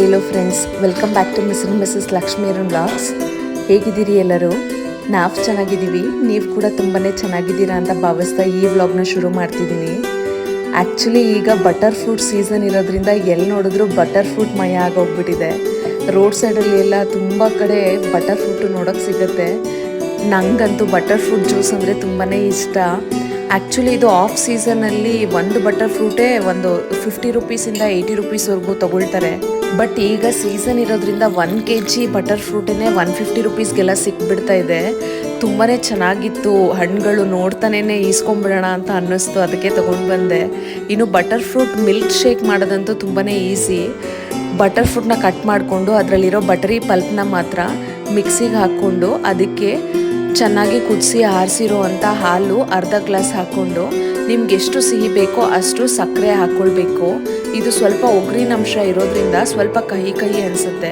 hello friends, welcome back to Mr. and Mrs. Lakshmi Arun Vlogs. ಹೇಗಿದ್ದೀರಿ ಎಲ್ಲರೂ? ನಾವು ಚೆನ್ನಾಗಿದ್ದೀವಿ, ನೀವು ಕೂಡ ತುಂಬಾನೇ ಚೆನ್ನಾಗಿದ್ದೀರಾ ಅಂತ ಭಾವಿಸ್ತಾ ಈ ವ್ಲಾಗ್ನ ಶುರು ಮಾಡ್ತಿದ್ದೀನಿ. ಆ್ಯಕ್ಚುಲಿ ಈಗ ಬಟರ್ ಫ್ರೂಟ್ ಸೀಸನ್ ಇರೋದ್ರಿಂದ ಎಲ್ಲಿ ನೋಡಿದ್ರು ಬಟರ್ ಫ್ರೂಟ್ ಮಯ ಆಗೋಗ್ಬಿಟ್ಟಿದೆ. ರೋಡ್ ಸೈಡಲ್ಲಿ ಎಲ್ಲ ತುಂಬ ಕಡೆ ಬಟರ್ ಫ್ರೂಟು ನೋಡೋಕ್ಕೆ ಸಿಗುತ್ತೆ. ನಂಗಂತೂ ಬಟರ್ ಫ್ರೂಟ್ ಜ್ಯೂಸ್ ಅಂದರೆ ತುಂಬಾ ಇಷ್ಟ. ಆ್ಯಕ್ಚುಲಿ ಇದು ಆಫ್ ಸೀಸನಲ್ಲಿ ಒಂದು ಬಟರ್ ಫ್ರೂಟೇ ಒಂದು 50 ರೂಪೀಸಿಂದ 80 ರೂಪೀಸ್ವರೆಗೂ ತೊಗೊಳ್ತಾರೆ. ಬಟ್ ಈಗ ಸೀಸನ್ ಇರೋದ್ರಿಂದ 1 kg ಬಟರ್ ಫ್ರೂಟೇ 150 ರೂಪೀಸ್ಗೆಲ್ಲ ಸಿಕ್ಬಿಡ್ತಾ ಇದೆ. ತುಂಬಾ ಚೆನ್ನಾಗಿತ್ತು, ಹಣ್ಣುಗಳು ನೋಡ್ತಾನೇ ಈಸ್ಕೊಂಬಿಡೋಣ ಅಂತ ಅನ್ನಿಸ್ತು, ಅದಕ್ಕೆ ತೊಗೊಂಡು ಬಂದೆ. ಇನ್ನು ಬಟರ್ ಫ್ರೂಟ್ ಮಿಲ್ಕ್ ಶೇಕ್ ಮಾಡೋದಂತೂ ತುಂಬಾ ಈಸಿ. ಬಟರ್ ಫ್ರೂಟ್ನ ಕಟ್ ಮಾಡಿಕೊಂಡು ಅದರಲ್ಲಿರೋ ಬಟರಿ ಪಲ್ಪ್ನ ಮಾತ್ರ ಮಿಕ್ಸಿಗೆ ಹಾಕ್ಕೊಂಡು ಅದಕ್ಕೆ ಚೆನ್ನಾಗಿ ಕುದಿಸಿ ಆರಿಸಿರೋ ಅಂಥ ಹಾಲು ಅರ್ಧ ಗ್ಲಾಸ್ ಹಾಕ್ಕೊಂಡು ನಿಮ್ಗೆ ಎಷ್ಟು ಸಿಹಿ ಬೇಕೋ ಅಷ್ಟು ಸಕ್ಕರೆ ಹಾಕ್ಕೊಳ್ಬೇಕು. ಇದು ಸ್ವಲ್ಪ ಒಗ್ರಿನಂಶ ಇರೋದ್ರಿಂದ ಸ್ವಲ್ಪ ಕಹಿ ಅನಿಸುತ್ತೆ.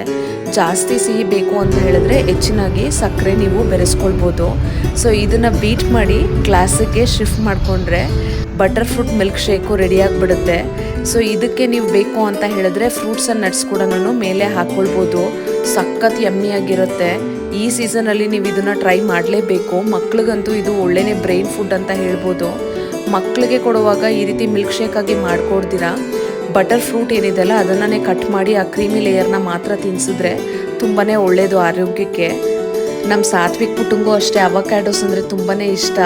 ಜಾಸ್ತಿ ಸಿಹಿ ಬೇಕು ಅಂತ ಹೇಳಿದ್ರೆ ಹೆಚ್ಚಿನಾಗಿ ಸಕ್ಕರೆ ನೀವು ಬೆರೆಸ್ಕೊಳ್ಬೋದು. ಸೊ ಇದನ್ನು ಬೀಟ್ ಮಾಡಿ ಗ್ಲಾಸಿಗೆ ಶಿಫ್ಟ್ ಮಾಡಿಕೊಂಡ್ರೆ ಬಟರ್ ಫ್ರೂಟ್ ಮಿಲ್ಕ್ ಶೇಕು ರೆಡಿಯಾಗಿಬಿಡುತ್ತೆ. ಸೊ ಇದಕ್ಕೆ ನೀವು ಬೇಕು ಅಂತ ಹೇಳಿದ್ರೆ ಫ್ರೂಟ್ಸ್ ಆ್ಯಂಡ್ ನಟ್ಸ್ ಕೂಡ ಮೇಲೆ ಹಾಕ್ಕೊಳ್ಬೋದು. ಸಖತ್ ಯಮ್ಮಿಯಾಗಿರುತ್ತೆ. ಈ ಸೀಸನಲ್ಲಿ ನೀವು ಇದನ್ನು ಟ್ರೈ ಮಾಡಲೇಬೇಕು. ಮಕ್ಳಿಗಂತೂ ಇದು ಒಳ್ಳೆಯೇ ಬ್ರೈನ್ ಫುಡ್ ಅಂತ ಹೇಳ್ಬೋದು. ಮಕ್ಕಳಿಗೆ ಕೊಡುವಾಗ ಈ ರೀತಿ ಮಿಲ್ಕ್ ಶೇಕಾಗಿ ಮಾಡಿಕೊಡ್ತೀರಾ ಬಟರ್ ಫ್ರೂಟ್ ಏನಿದೆಲ್ಲ ಅದನ್ನೇ ಕಟ್ ಮಾಡಿ ಆ ಕ್ರೀಮಿ ಲೇಯರ್ನ ಮಾತ್ರ ತಿನ್ನಿಸಿದ್ರೆ ತುಂಬಾ ಒಳ್ಳೆಯದು ಆರೋಗ್ಯಕ್ಕೆ. ನಮ್ಮ ಸಾತ್ವಿಕ್ ಪುಟ್ಟಂಗೂ ಅಷ್ಟೇ ಅವಕ್ಯಾಡೋಸ್ ಅಂದರೆ ತುಂಬಾ ಇಷ್ಟ.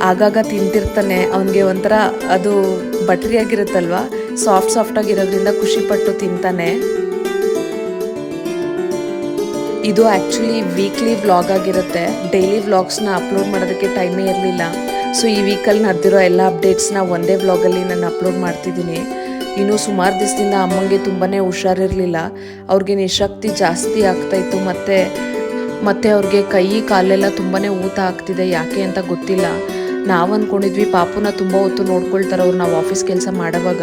ಆಗಾಗ ತಿಂತಿರ್ತಾನೆ. ಅವನಿಗೆ ಒಂಥರ ಅದು ಬಟರಿಯಾಗಿರುತ್ತಲ್ವ, ಸಾಫ್ಟಾಗಿರೋದ್ರಿಂದ ಖುಷಿಪಟ್ಟು ತಿಂತಾನೆ. ಇದು ಆ್ಯಕ್ಚುಲಿ ವೀಕ್ಲಿ ವ್ಲಾಗ್ ಆಗಿರುತ್ತೆ. ಡೈಲಿ ವ್ಲಾಗ್ಸ್ನ ಅಪ್ಲೋಡ್ ಮಾಡೋದಕ್ಕೆ ಟೈಮೇ ಇರಲಿಲ್ಲ. ಸೊ ಈ ವೀಕಲ್ಲಿ ನಡೆದಿರೋ ಎಲ್ಲ ಅಪ್ಡೇಟ್ಸ್ನ ಒಂದೇ ವ್ಲಾಗಲ್ಲಿ ನಾನು ಅಪ್ಲೋಡ್ ಮಾಡ್ತಿದ್ದೀನಿ. ಇನ್ನು ಸುಮಾರು ದಿವಸದಿಂದ ಅಮ್ಮಂಗೆ ತುಂಬಾ ಹುಷಾರಿರಲಿಲ್ಲ. ಅವ್ರಿಗೆ ನಿಶಕ್ತಿ ಜಾಸ್ತಿ ಆಗ್ತಾಯಿತ್ತು. ಮತ್ತು ಅವ್ರಿಗೆ ಕೈ ಕಾಲೆಲ್ಲ ತುಂಬಾ ಊತ ಆಗ್ತಿದೆ. ಯಾಕೆ ಅಂತ ಗೊತ್ತಿಲ್ಲ. ನಾವು ಅಂದ್ಕೊಂಡಿದ್ವಿ ಪಾಪುನ ತುಂಬ ಹೊತ್ತು ನೋಡ್ಕೊಳ್ತಾರೆ ಅವ್ರು ನಾವು ಆಫೀಸ್ ಕೆಲಸ ಮಾಡೋವಾಗ.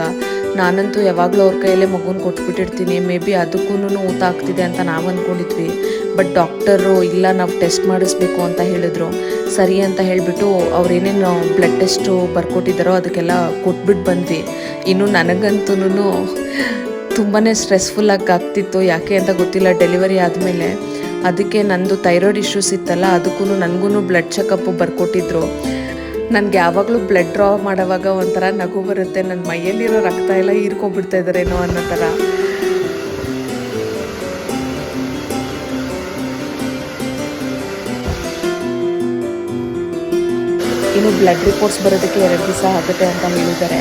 ನಾನಂತೂ ಯಾವಾಗಲೂ ಅವ್ರ ಕೈಯಲ್ಲೇ ಮಗುನ ಕೊಟ್ಬಿಟ್ಟಿರ್ತೀನಿ. ಮೇ ಬಿ ಅದಕ್ಕೂ ಊತ ಆಗ್ತಿದೆ ಅಂತ ನಾವು ಅಂದ್ಕೊಂಡಿದ್ವಿ. ಬಟ್ ಡಾಕ್ಟರು ಇಲ್ಲ, ನಾವು ಟೆಸ್ಟ್ ಮಾಡಿಸ್ಬೇಕು ಅಂತ ಹೇಳಿದ್ರು. ಸರಿ ಅಂತ ಹೇಳಿಬಿಟ್ಟು ಅವ್ರೇನೇನು ಬ್ಲಡ್ ಟೆಸ್ಟು ಬರ್ಕೊಟ್ಟಿದ್ದಾರೋ ಅದಕ್ಕೆಲ್ಲ ಕೊಟ್ಬಿಟ್ಟು ಬಂದ್ವಿ. ಇನ್ನು ನನಗಂತೂ ತುಂಬಾ ಸ್ಟ್ರೆಸ್ಫುಲ್ಲಾಗಿ ಆಗ್ತಿತ್ತು. ಯಾಕೆ ಅಂತ ಗೊತ್ತಿಲ್ಲ. ಡೆಲಿವರಿ ಆದಮೇಲೆ ಅದಕ್ಕೆ ನಂದು ಥೈರಾಯ್ಡ್ ಇಶ್ಯೂಸ್ ಇತ್ತಲ್ಲ, ಅದಕ್ಕೂ ನನಗೂ ಬ್ಲಡ್ ಚೆಕಪ್ಪು ಬರ್ಕೊಟ್ಟಿದ್ರು. ನನಗೆ ಯಾವಾಗಲೂ ಬ್ಲಡ್ ಡ್ರಾ ಮಾಡೋವಾಗ ಒಂಥರ ನಗು ಬರುತ್ತೆ. ನನ್ನ ಮೈಯಲ್ಲಿರೋ ರಕ್ತ ಎಲ್ಲ ಹೀರ್ಕೊಬಿಡ್ತಾ ಇದ್ದಾರೇನೋ ಅನ್ನೋ ಥರ. ಇನ್ನು ಬ್ಲಡ್ ರಿಪೋರ್ಟ್ಸ್ ಬರೋದಕ್ಕೆ 2 ದಿವಸ ಆಗುತ್ತೆ ಅಂತ ಹೇಳಿದ್ದಾರೆ.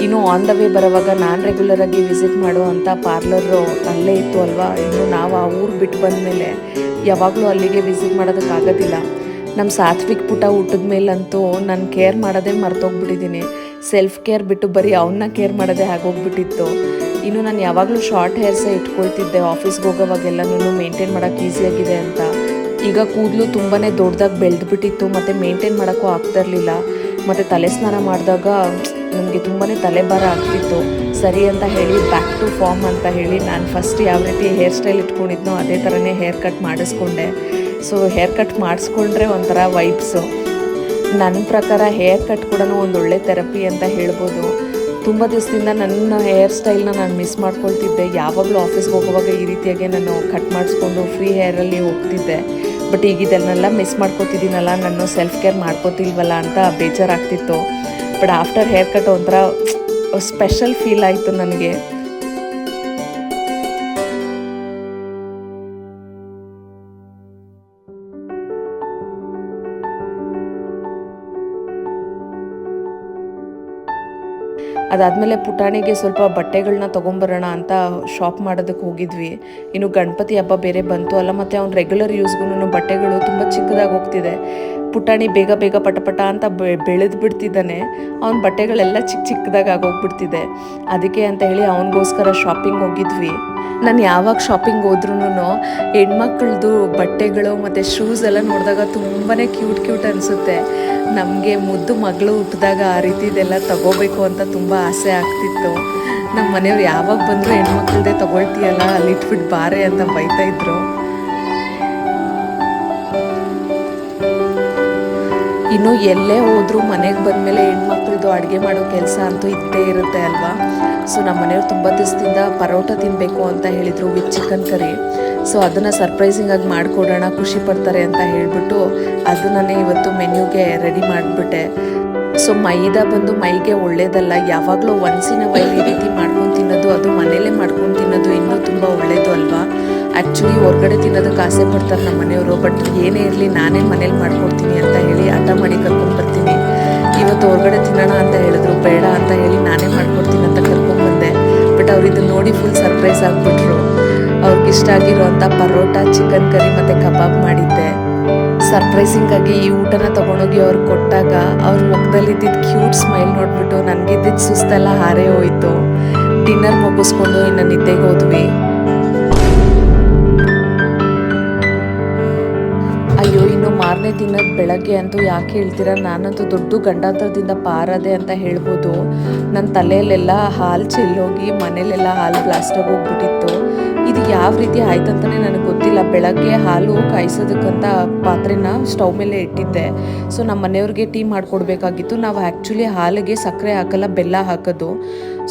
ಇನ್ನು ಆನ್ ದ ವೇ ಬರೋವಾಗ ನಾನು ರೆಗ್ಯುಲರಾಗಿ ವಿಸಿಟ್ ಮಾಡುವಂಥ ಪಾರ್ಲರು ಅಲ್ಲೇ ಇತ್ತು ಅಲ್ವಾ. ಇನ್ನು ನಾವು ಆ ಊರು ಬಿಟ್ಟು ಬಂದಮೇಲೆ ಯಾವಾಗಲೂ ಅಲ್ಲಿಗೆ ವಿಸಿಟ್ ಮಾಡೋದಕ್ಕಾಗೋದಿಲ್ಲ. ನಮ್ಮ ಸಾತ್ವಿಕ್ ಪುಟ ಹುಟ್ಟಿದ ಮೇಲಂತೂ ನಾನು ಕೇರ್ ಮಾಡೋದೇ ಮರ್ತೋಗ್ಬಿಟ್ಟಿದ್ದೀನಿ. ಸೆಲ್ಫ್ ಕೇರ್ ಬಿಟ್ಟು ಬರೀ ಅವನ್ನ ಕೇರ್ ಮಾಡೋದೇ ಆಗೋಗ್ಬಿಟ್ಟಿತ್ತು. ಇನ್ನು ನಾನು ಯಾವಾಗಲೂ ಶಾರ್ಟ್ ಹೇರ್ಸೇ ಇಟ್ಕೊಳ್ತಿದ್ದೆ. ಆಫೀಸ್ಗೆ ಹೋಗೋವಾಗೆಲ್ಲನೂ ಮೇಂಟೈನ್ ಮಾಡೋಕ್ಕೆ ಈಸಿಯಾಗಿದೆ ಅಂತ. ಈಗ ಕೂದಲು ತುಂಬಾ ದೊಡ್ಡದಾಗಿ ಬೆಳೆದ್ಬಿಟ್ಟಿತ್ತು ಮತ್ತು ಮೇಂಟೈನ್ ಮಾಡೋಕ್ಕೂ ಆಗ್ತಿರಲಿಲ್ಲ. ಮತ್ತು ತಲೆ ಸ್ನಾನ ಮಾಡಿದಾಗ ನನಗೆ ತುಂಬಾ ತಲೆಭಾರ ಆಗ್ತಿತ್ತು. ಸರಿ ಅಂತ ಹೇಳಿ ಬ್ಯಾಕ್ ಟು ಫಾರ್ಮ್ ಅಂತ ಹೇಳಿ ನಾನು ಫಸ್ಟ್ ಯಾವ ರೀತಿ ಹೇರ್ ಸ್ಟೈಲ್ ಇಟ್ಕೊಂಡಿದ್ನೋ ಅದೇ ಥರನೇ ಹೇರ್ ಕಟ್ ಮಾಡಿಸ್ಕೊಂಡೆ. ಸೊ ಹೇರ್ ಕಟ್ ಮಾಡಿಸ್ಕೊಂಡ್ರೆ ಒಂಥರ ವೈಬ್ಸು. ನನ್ನ ಪ್ರಕಾರ ಹೇರ್ ಕಟ್ ಕೂಡ ಒಂದೊಳ್ಳೆ ಥೆರಪಿ ಅಂತ ಹೇಳ್ಬೋದು. ತುಂಬ ದಿವಸದಿಂದ ನನ್ನ ಹೇರ್ ಸ್ಟೈಲ್ನ ನಾನು ಮಿಸ್ ಮಾಡ್ಕೊಳ್ತಿದ್ದೆ. ಯಾವಾಗಲೂ ಆಫೀಸ್ಗೆ ಹೋಗುವಾಗ ಈ ರೀತಿಯಾಗಿ ನಾನು ಕಟ್ ಮಾಡಿಸ್ಕೊಂಡು ಫ್ರೀ ಹೇರಲ್ಲಿ ಹೋಗ್ತಿದ್ದೆ. ಬಟ್ ಈಗ ಇದನ್ನೆಲ್ಲ ಮಿಸ್ ಮಾಡ್ಕೊತಿದ್ದೀನಲ್ಲ, ನಾನು ಸೆಲ್ಫ್ ಕೇರ್ ಮಾಡ್ಕೋತಿಲ್ವಲ್ಲ ಅಂತ ಬೇಜಾರಾಗ್ತಿತ್ತು. ಬಟ್ ಆಫ್ಟರ್ ಹೇರ್ ಕಟ್ ಒಂಥರ ಸ್ಪೆಷಲ್ ಫೀಲ್ ಆಯಿತು ನನಗೆ. ಅದಾದಮೇಲೆ ಪುಟಾಣಿಗೆ ಸ್ವಲ್ಪ ಬಟ್ಟೆಗಳನ್ನ ತೊಗೊಂಬರೋಣ ಅಂತ ಶಾಪ್ ಮಾಡೋದಕ್ಕೆ ಹೋಗಿದ್ವಿ. ಇನ್ನು ಗಣಪತಿ ಹಬ್ಬ ಬೇರೆ ಬಂತು ಅಲ್ಲ, ಮತ್ತು ಅವ್ನು ರೆಗ್ಯುಲರ್ ಯೂಸ್ಗೂ ಬಟ್ಟೆಗಳು ತುಂಬ ಚಿಕ್ಕದಾಗಿ ಹೋಗ್ತಿದೆ. ಪುಟಾಣಿ ಬೇಗ ಪಟ ಅಂತ ಬೆಳೆದು ಬಿಡ್ತಿದ್ದಾನೆ. ಅವ್ನ ಬಟ್ಟೆಗಳೆಲ್ಲ ಚಿಕ್ಕದಾಗಿ ಆಗೋಗ್ಬಿಡ್ತಿದೆ. ಅದಕ್ಕೆ ಅಂತ ಹೇಳಿ ಅವನಿಗೋಸ್ಕರ ಶಾಪಿಂಗ್ ಹೋಗಿದ್ವಿ. ನಾನು ಯಾವಾಗ ಶಾಪಿಂಗ್ ಹೋದ್ರೂ ಹೆಣ್ಮಕ್ಳದ್ದು ಬಟ್ಟೆಗಳು ಮತ್ತು ಶೂಸ್ ಎಲ್ಲ ನೋಡಿದಾಗ ತುಂಬಾ ಕ್ಯೂಟ್ ಅನಿಸುತ್ತೆ. ನಮಗೆ ಮುದ್ದು ಮಗಳು ಹುಟ್ಟಿದಾಗ ಆ ರೀತಿದೆಲ್ಲ ತಗೋಬೇಕು ಅಂತ ತುಂಬ ಆಸೆ ಆಗ್ತಿತ್ತು. ನಮ್ಮ ಮನೆಯವ್ರು ಯಾವಾಗ ಬಂದರೂ ಹೆಣ್ಮಕ್ಳದ್ದೇ ತೊಗೊಳ್ತೀಯಲ್ಲ, ಅಲ್ಲಿಟ್ಬಿಟ್ಟು ಬಾರೆ ಅಂತ ಬೈತಾಯಿದ್ರು. ಇನ್ನು ಎಲ್ಲೇ ಹೋದರೂ ಮನೆಗೆ ಬಂದಮೇಲೆ ಹೆಣ್ಮಕ್ಳದ್ದು ಅಡುಗೆ ಮಾಡೋ ಕೆಲಸ ಅಂತೂ ಇದ್ದೇ ಇರುತ್ತೆ ಅಲ್ವಾ. ಸೊ ನಮ್ಮ ಮನೆಯವ್ರು ತುಂಬ ದಿವಸದಿಂದ ಪರೋಟ ತಿನ್ನಬೇಕು ಅಂತ ಹೇಳಿದರು ವಿತ್ ಚಿಕನ್ ಕರಿ. ಸೊ ಅದನ್ನು ಸರ್ಪ್ರೈಸಿಂಗಾಗಿ ಮಾಡಿಕೊಡೋಣ, ಖುಷಿ ಪಡ್ತಾರೆ ಅಂತ ಹೇಳಿಬಿಟ್ಟು ಅದನ್ನೇ ಇವತ್ತು ಮೆನ್ಯೂಗೆ ರೆಡಿ ಮಾಡಿಬಿಟ್ಟೆ. ಸೊ ಮೈದಾ ಬಂದು ಮೈಗೆ ಒಳ್ಳೇದಲ್ಲ, ಯಾವಾಗಲೂ ಒನ್ಸಿನ ವೈಲ್ ಈ ರೀತಿ ಮಾಡ್ಕೊಂಡು ತಿನ್ನೋದು, ಅದು ಮನೇಲೇ ಮಾಡ್ಕೊಂಡು ತಿನ್ನೋದು ಇನ್ನೂ ತುಂಬ ಒಳ್ಳೆಯದು ಅಲ್ವಾ. ಆ್ಯಕ್ಚುಲಿ ಹೊರಗಡೆ ತಿನ್ನೋದಕ್ಕೆ ಆಸೆ ಪಡ್ತಾರೆ ನಮ್ಮ ಮನೆಯವರು, ಬಟ್ ಏನೇ ಇರಲಿ ನಾನೇ ಮನೇಲಿ ಮಾಡ್ಕೊಡ್ತೀನಿ ಅಂತ ಹೇಳಿ ಹಠ ಮಾಡಿ ಕರ್ಕೊಂಡ್ಬರ್ತೀನಿ. ಇವತ್ತು ಹೊರಗಡೆ ತಿನ್ನೋಣ ಅಂತ ಹೇಳಿದ್ರು, ಬೇಡ ಅಂತ ಹೇಳಿ ನಾನೇ ಮಾಡ್ಕೊಡ್ತೀನಿ ಅಂತ ಕರ್ಕೊಂಡ್ಬಂದೆ. ಬಟ್ ಅವ್ರು ಇದನ್ನು ನೋಡಿ ಫುಲ್ ಸರ್ಪ್ರೈಸ್ ಆಗಿಬಿಟ್ರು. ಅವ್ರಿಗಿಷ್ಟ ಆಗಿರೋಂಥ ಪರೋಟ, ಚಿಕನ್ ಕರಿ ಮತ್ತು ಕಬಾಬ್ ಮಾಡಿದ್ದೆ. ಸರ್ಪ್ರೈಸಿಂಗಾಗಿ ಈ ಊಟನ ತೊಗೊಂಡೋಗಿ ಅವ್ರಿಗೆ ಕೊಟ್ಟಾಗ ಅವ್ರ ಮುಖದಲ್ಲಿದ್ದಿದ್ದು ಕ್ಯೂಟ್ ಸ್ಮೈಲ್ ನೋಡ್ಬಿಟ್ಟು ನನಗಿದ್ದಿದ್ದು ಸುಸ್ತೆಲ್ಲ ಹಾರೇ ಹೋಯಿತು. ಡಿನ್ನರ್ ಮುಗಿಸ್ಕೊಂಡು ಇನ್ನು ನಿದ್ದೆಗೆ ಹೋದ್ವಿ. ಅಯ್ಯೋ, ಇನ್ನು ಮಾರನೇ ದಿನದ ಬೆಳಗ್ಗೆ ಅಂತೂ ಯಾಕೆ ಹೇಳ್ತೀರಾ, ನಾನಂತೂ ದೊಡ್ಡ ಗಂಡಾಂತರದಿಂದ ಪಾರದೆ ಅಂತ ಹೇಳ್ಬೋದು. ನನ್ನ ತಲೆಯಲ್ಲೆಲ್ಲ ಹಾಲು ಚೆಲ್ಲೋಗಿ ಮನೇಲೆಲ್ಲ ಹಾಲು ಬ್ಲಾಸ್ಟಾಗಿ ಹೋಗ್ಬಿಟ್ಟಿತ್ತು. ಇದು ಯಾವ ರೀತಿ ಆಯ್ತಂತಲೇ ನನಗೆ ಗೊತ್ತಿಲ್ಲ. ಬೆಳಗ್ಗೆ ಹಾಲು ಕಾಯಿಸೋದಕ್ಕಂತ ಪಾತ್ರೆನ ಸ್ಟವ್ ಮೇಲೆ ಇಟ್ಟಿದ್ದೆ. ಸೊ ನಮ್ಮ ಮನೆಯವ್ರಿಗೆ ಟೀ ಮಾಡಿಕೊಡ್ಬೇಕಾಗಿತ್ತು. ನಾವು ಆ್ಯಕ್ಚುಲಿ ಹಾಲಿಗೆ ಸಕ್ಕರೆ ಹಾಕಲ್ಲ, ಬೆಲ್ಲ ಹಾಕೋದು.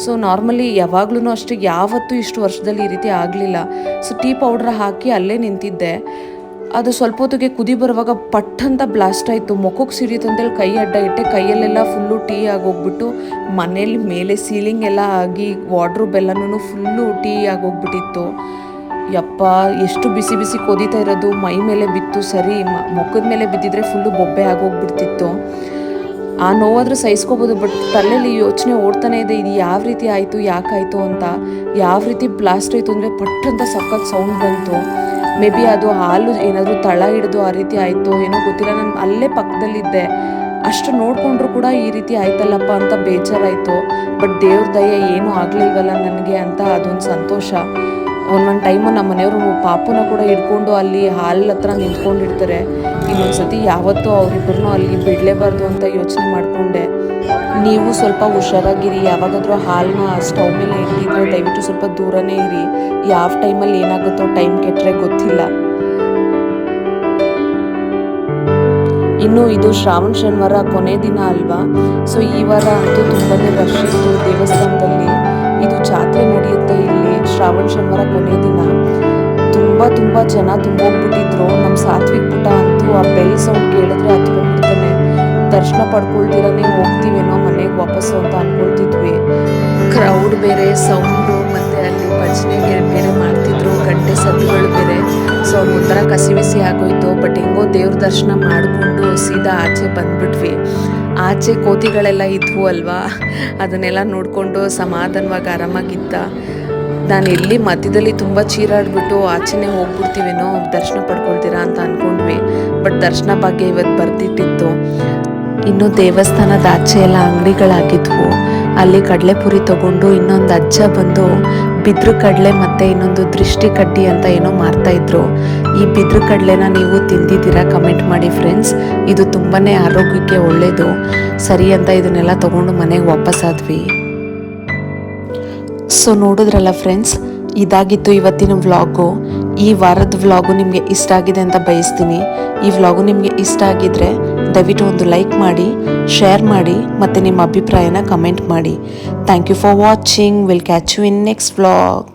ಸೊ ನಾರ್ಮಲಿ ಯಾವಾಗ್ಲೂ ಅಷ್ಟೇ, ಯಾವತ್ತೂ ಇಷ್ಟು ವರ್ಷದಲ್ಲಿ ಈ ರೀತಿ ಆಗಲಿಲ್ಲ. ಸೊ ಟೀ ಪೌಡ್ರ್ ಹಾಕಿ ಅಲ್ಲೇ ನಿಂತಿದ್ದೆ. ಅದು ಸ್ವಲ್ಪ ಹೊತ್ತಿಗೆ ಕುದಿ ಬರುವಾಗ ಪಟ್ ಅಂತ ಬ್ಲಾಸ್ಟ್ ಆಯಿತು. ಮುಖಕ್ಕೆ ಸಿಡಿಯುತ್ತೆ ಅಂತೇಳಿ ಕೈ ಅಡ್ಡ ಇಟ್ಟೆ, ಕೈಯಲ್ಲೆಲ್ಲ ಫುಲ್ಲು ಟೀ ಆಗೋಗ್ಬಿಟ್ಟು ಮನೇಲಿ ಮೇಲೆ ಸೀಲಿಂಗ್ ಎಲ್ಲ ಆಗಿ ವಾರ್ಡ್ರೋಬ್ ಎಲ್ಲನೂ ಫುಲ್ಲು ಟೀ ಆಗೋಗ್ಬಿಟ್ಟಿತ್ತು. ಯಪ್ಪ, ಎಷ್ಟು ಬಿಸಿ ಬಿಸಿ ಕೊದಿತಾ ಇರೋದು ಮೈ ಮೇಲೆ ಬಿತ್ತು. ಸರಿ ಮುಖದ ಮೇಲೆ ಬಿದ್ದಿದ್ರೆ ಫುಲ್ಲು ಬೊಬ್ಬೆ ಆಗೋಗ್ಬಿಡ್ತಿತ್ತು. ಆ ನೋವಾದರೂ ಸಹಿಸ್ಕೋಬೋದು, ಬಟ್ ತಲೆಯಲ್ಲಿ ಯೋಚನೆ ಓಡ್ತಾನೆ ಇದೆ, ಇದು ಯಾವ ರೀತಿ ಆಯಿತು, ಯಾಕಾಯಿತು ಅಂತ. ಯಾವ ರೀತಿ ಬ್ಲಾಸ್ಟ್ ಆಯಿತು ಅಂದರೆ ಪಟ್ ಅಂತ ಸಖತ್ ಸೌಂಡ್ ಬಂತು. ಮೇ ಬಿ ಅದು ಹಾಲು ಏನಾದರೂ ತಳ ಹಿಡಿದು ಆ ರೀತಿ ಆಯಿತು ಏನೋ ಗೊತ್ತಿಲ್ಲ. ನಾನು ಅಲ್ಲೇ ಪಕ್ಕದಲ್ಲಿದ್ದೆ, ಅಷ್ಟು ನೋಡಿಕೊಂಡ್ರು ಕೂಡ ಈ ರೀತಿ ಆಯ್ತಲ್ಲಪ್ಪ ಅಂತ ಬೇಜಾರಾಯಿತು. ಬಟ್ ದೇವ್ರ ದಯೆ ಏನೂ ಆಗಲಿಲ್ವಲ್ಲ ನನಗೆ ಅಂತ ಅದೊಂದು ಸಂತೋಷ. ಒಂದೊಂದು ಟೈಮು ನಮ್ಮ ಮನೆಯವರು ಪಾಪುನ ಕೂಡ ಹಿಡ್ಕೊಂಡು ಅಲ್ಲಿ ಹಾಲು ಹತ್ರ ನಿಂತ್ಕೊಂಡಿರ್ತಾರೆ. ಇನ್ನೊಂದು ಸತಿ ಯಾವತ್ತೂ ಅವರಿಬ್ಬರನ್ನೂ ಅಲ್ಲಿ ಬಿಡಲೇಬಾರ್ದು ಅಂತ ಯೋಚನೆ ಮಾಡಿಕೊಂಡೆ. ನೀವು ಸ್ವಲ್ಪ ಹುಷಾರಾಗಿರಿ. ಯಾವಾಗಾದರೂ ಹಾಲನ್ನ ಸ್ಟವ್ ಮೇಲೆ ಇಟ್ಟಿದ್ರೆ ದಯವಿಟ್ಟು ಸ್ವಲ್ಪ ದೂರನೇ ಇರಿ. ಯಾವ ಟೈಮಲ್ಲಿ ಏನಾಗುತ್ತೋ, ಟೈಮ್ ಕೆಟ್ಟರೆ ಗೊತ್ತಿಲ್ಲ. ಇನ್ನು ಇದು ಶ್ರಾವಣ ಶನಿವಾರ ಕೊನೆ ದಿನ ಅಲ್ವಾ. ಸೊ ಈ ವಾರ ಅಂತೂ ತುಂಬಾ ರಶ್ ಇತ್ತು ದೇವಸ್ಥಾನದಲ್ಲಿ. ಇದು ಜಾತ್ರೆ ನಡೆಯುತ್ತೆ ಇಲ್ಲಿ ಶ್ರಾವಣ ಶನಿವಾರ ಕೊನೆ ದಿನ. ತುಂಬ ಜನ ತುಂಬೋಗ್ಬಿಟ್ಟಿದ್ರು. ನಮ್ಮ ಸಾತ್ವಿಕ್ ಪುಟ ಅಂತೂ ಆ ಬೆಲ್ ಸೌಂಡ್ ಕೇಳಿದ್ರೆ ಹತ್ಕೊಂಡ್ಬಿಡ್ತಾನೆ. ದರ್ಶನ ಪಡ್ಕೊಳ್ತೀರನೇ ಹೋಗ್ತೀವೇನೋ ಮನೆಗೆ ವಾಪಸ್ಸು ಅಂತ ಅಂದ್ಕೊಳ್ತಿದ್ವಿ. ಕ್ರೌಡ್ ಬೇರೆ, ಸೌಂಡು, ಮತ್ತು ಅಲ್ಲಿ ಭಜನೆಗೆ ಬೇರೆ ಮಾಡ್ತಿದ್ರು, ಗಂಟೆ ಸದ್ದುಗಳು ಬೇರೆ. ಸೊ ಅವ್ರು ಒಂಥರ ಕಸಿವಿಸಿ ಆಗೋಯ್ತು. ಬಟ್ ಹೆಂಗೋ ದೇವ್ರ ದರ್ಶನ ಮಾಡಿಕೊಂಡು ಸೀದಾ ಆಚೆ ಬಂದ್ಬಿಟ್ವಿ. ಆಚೆ ಕೋತಿಗಳೆಲ್ಲ ಇದ್ವು ಅಲ್ವಾ, ಅದನ್ನೆಲ್ಲ ನೋಡಿಕೊಂಡು ಸಮಾಧಾನವಾಗಿ ಆರಾಮಾಗಿದ್ದ. ನಾನು ಎಲ್ಲಿ ಮಧ್ಯದಲ್ಲಿ ತುಂಬ ಚೀರಾಡ್ಬಿಟ್ಟು ಆಚೆನೇ ಹೋಗ್ಬಿಡ್ತೀವೇನೋ ದರ್ಶನ ಪಡ್ಕೊಳ್ತೀರಾ ಅಂತ ಅಂದ್ಕೊಂಡ್ವಿ. ಬಟ್ ದರ್ಶನ ಭಾಗ್ಯ ಇವತ್ತು ಬರ್ತಿಟ್ಟಿತ್ತು. ಇನ್ನು ದೇವಸ್ಥಾನದ ಆಚೆ ಎಲ್ಲ ಅಂಗಡಿಗಳಾಗಿದ್ವು. ಅಲ್ಲಿ ಕಡಲೆಪುರಿ ತಗೊಂಡು ಇನ್ನೊಂದು ಅಜ್ಜ ಬಂದು ಬಿದ್ರು ಕಡಲೆ ಮತ್ತು ಇನ್ನೊಂದು ದೃಷ್ಟಿ ಕಡ್ಡಿ ಅಂತ ಏನೋ ಮಾರ್ತಾಯಿದ್ರು. ಈ ಬಿದ್ರು ಕಡಲೆನ ನೀವು ತಿಂದಿದ್ದೀರಾ? ಕಮೆಂಟ್ ಮಾಡಿ ಫ್ರೆಂಡ್ಸ್. ಇದು ತುಂಬಾ ಆರೋಗ್ಯಕ್ಕೆ ಒಳ್ಳೆಯದು. ಸರಿ ಅಂತ ಇದನ್ನೆಲ್ಲ ತೊಗೊಂಡು ಮನೆಗೆ ವಾಪಸ್ಸಾದ್ವಿ. ಸೊ ನೋಡಿದ್ರಲ್ಲ ಫ್ರೆಂಡ್ಸ್, ಇದಾಗಿತ್ತು ಇವತ್ತಿನ ವ್ಲಾಗು. ಈ ವಾರದ ವ್ಲಾಗು ನಿಮಗೆ ಇಷ್ಟ ಆಗಿದೆ ಅಂತ ಬಯಸ್ತೀನಿ. ಈ ವ್ಲಾಗು ನಿಮಗೆ ಇಷ್ಟ ಆಗಿದ್ರೆ ದಯವಿಟ್ಟು ಒಂದು ಲೈಕ್ ಮಾಡಿ, ಶೇರ್ ಮಾಡಿ, ಮತ್ತು ನಿಮ್ಮ ಅಭಿಪ್ರಾಯನ ಕಮೆಂಟ್ ಮಾಡಿ. Thank you for watching. Will catch you in next vlog.